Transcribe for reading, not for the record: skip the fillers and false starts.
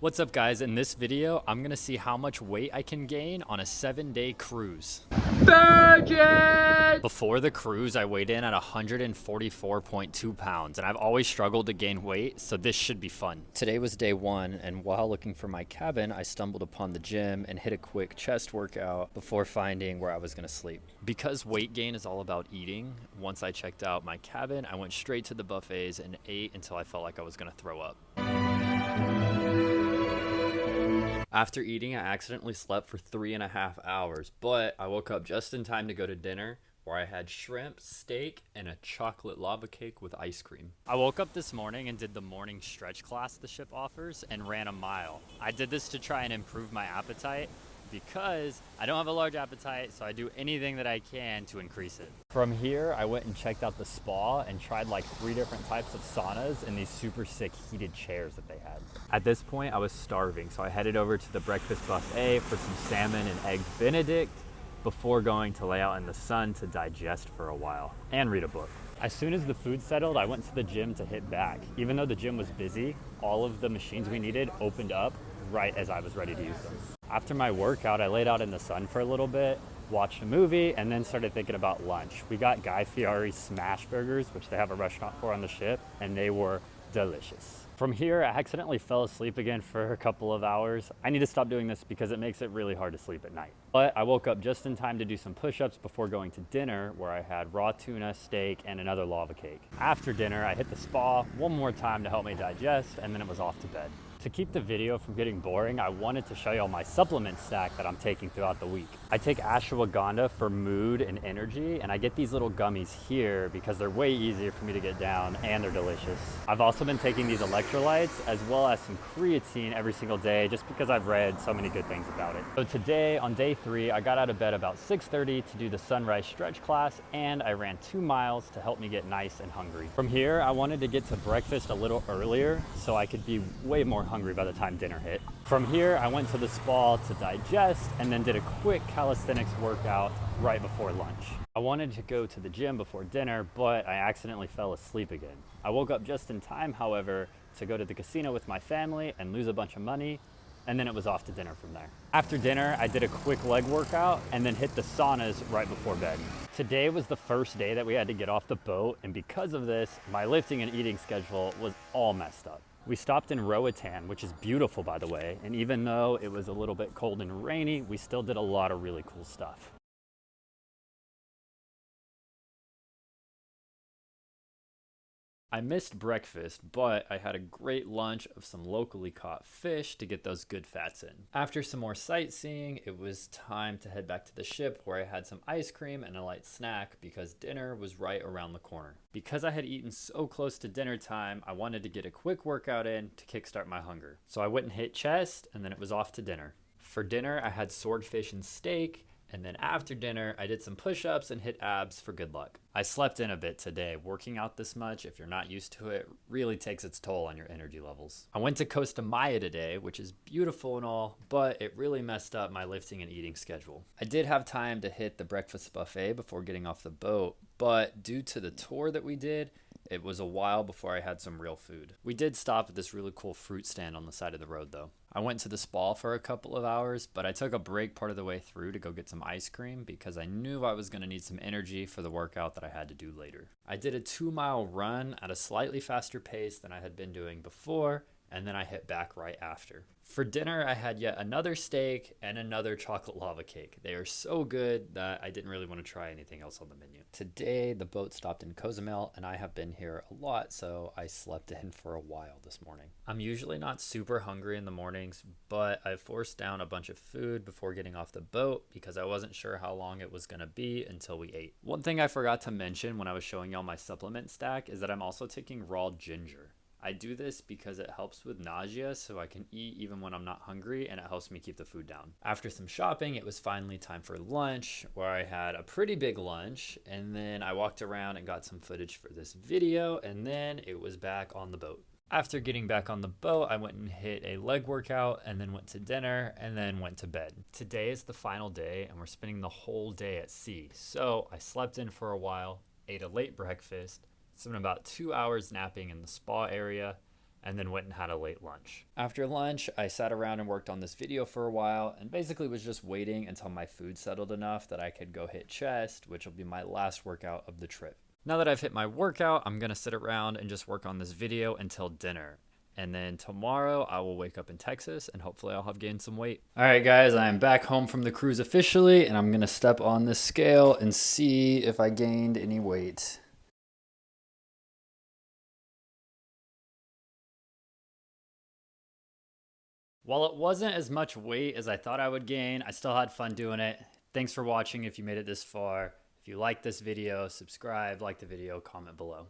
What's up guys, in this video, I'm gonna see how much weight I can gain on a 7-day cruise. Virgin! Before the cruise, I weighed in at 144.2 pounds, and I've always struggled to gain weight, so this should be fun. Today was day one, and while looking for my cabin, I stumbled upon the gym and hit a quick chest workout before finding where I was gonna sleep. Because weight gain is all about eating, once I checked out my cabin, I went straight to the buffets and ate until I felt like I was gonna throw up. After eating, I accidentally slept for 3.5 hours, but I woke up just in time to go to dinner, where I had shrimp, steak, and a chocolate lava cake with ice cream. I woke up this morning and did the morning stretch class the ship offers and ran a mile. I did this to try and improve my appetite because I don't have a large appetite, so I do anything that I can to increase it. From here, I went and checked out the spa and tried like 3 different types of saunas and these super sick heated chairs that they had. At this point, I was starving, so I headed over to the breakfast buffet for some salmon and eggs Benedict before going to lay out in the sun to digest for a while and read a book. As soon as the food settled, I went to the gym to hit back. Even though the gym was busy, all of the machines we needed opened up right as I was ready to use them. After my workout, I laid out in the sun for a little bit, watched a movie, and then started thinking about lunch. We got Guy Fieri's smash burgers, which they have a restaurant for on the ship, and they were delicious. From here, I accidentally fell asleep again for a couple of hours. I need to stop doing this because it makes it really hard to sleep at night. But I woke up just in time to do some push-ups before going to dinner, where I had raw tuna, steak, and another lava cake. After dinner, I hit the spa one more time to help me digest, and then it was off to bed. To keep the video from getting boring, I wanted to show you all my supplement stack that I'm taking throughout the week. I take ashwagandha for mood and energy, and I get these little gummies here because they're way easier for me to get down and they're delicious. I've also been taking these electrolytes as well as some creatine every single day just because I've read so many good things about it. So today, on day 3, I got out of bed about 6:30 to do the sunrise stretch class, and I ran 2 miles to help me get nice and hungry. From here, I wanted to get to breakfast a little earlier so I could be way more hungry by the time dinner hit. From here, I went to the spa to digest and then did a quick calisthenics workout right before lunch. I wanted to go to the gym before dinner, but I accidentally fell asleep again. I woke up just in time, however, to go to the casino with my family and lose a bunch of money, and then it was off to dinner from there. After dinner, I did a quick leg workout and then hit the saunas right before bed. Today was the first day that we had to get off the boat, and because of this, my lifting and eating schedule was all messed up. We stopped in Roatan, which is beautiful by the way, and even though it was a little bit cold and rainy, we still did a lot of really cool stuff. I missed breakfast, but I had a great lunch of some locally caught fish to get those good fats in. After some more sightseeing, it was time to head back to the ship, where I had some ice cream and a light snack because dinner was right around the corner. Because I had eaten so close to dinner time, I wanted to get a quick workout in to kickstart my hunger. So I went and hit chest, and then it was off to dinner. For dinner, I had swordfish and steak, and then after dinner, I did some push-ups and hit abs for good luck. I slept in a bit today. Working out this much, if you're not used to it, really takes its toll on your energy levels. I went to Costa Maya today, which is beautiful and all, but it really messed up my lifting and eating schedule. I did have time to hit the breakfast buffet before getting off the boat, but due to the tour that we did, it was a while before I had some real food. We did stop at this really cool fruit stand on the side of the road though. I went to the spa for a couple of hours, but I took a break part of the way through to go get some ice cream because I knew I was going to need some energy for the workout that I had to do later. I did a 2-mile run at a slightly faster pace than I had been doing before, and then I hit back right after. For dinner, I had yet another steak and another chocolate lava cake. They are so good that I didn't really want to try anything else on the menu. Today, the boat stopped in Cozumel, and I have been here a lot, so I slept in for a while this morning. I'm usually not super hungry in the mornings, but I forced down a bunch of food before getting off the boat because I wasn't sure how long it was going to be until we ate. One thing I forgot to mention when I was showing y'all my supplement stack is that I'm also taking raw ginger. I do this because it helps with nausea, so I can eat even when I'm not hungry, and it helps me keep the food down. After some shopping, it was finally time for lunch, where I had a pretty big lunch, and then I walked around and got some footage for this video, and then it was back on the boat. After getting back on the boat, I went and hit a leg workout, and then went to dinner, and then went to bed. Today is the final day, and we're spending the whole day at sea, so I slept in for a while, ate a late breakfast, spent about 2 hours napping in the spa area, and then went and had a late lunch. After lunch, I sat around and worked on this video for a while and basically was just waiting until my food settled enough that I could go hit chest, which will be my last workout of the trip. Now that I've hit my workout, I'm gonna sit around and just work on this video until dinner. And then tomorrow I will wake up in Texas and hopefully I'll have gained some weight. All right, guys, I am back home from the cruise officially, and I'm gonna step on this scale and see if I gained any weight. While it wasn't as much weight as I thought I would gain, I still had fun doing it. Thanks for watching if you made it this far. If you liked this video, subscribe, like the video, comment below.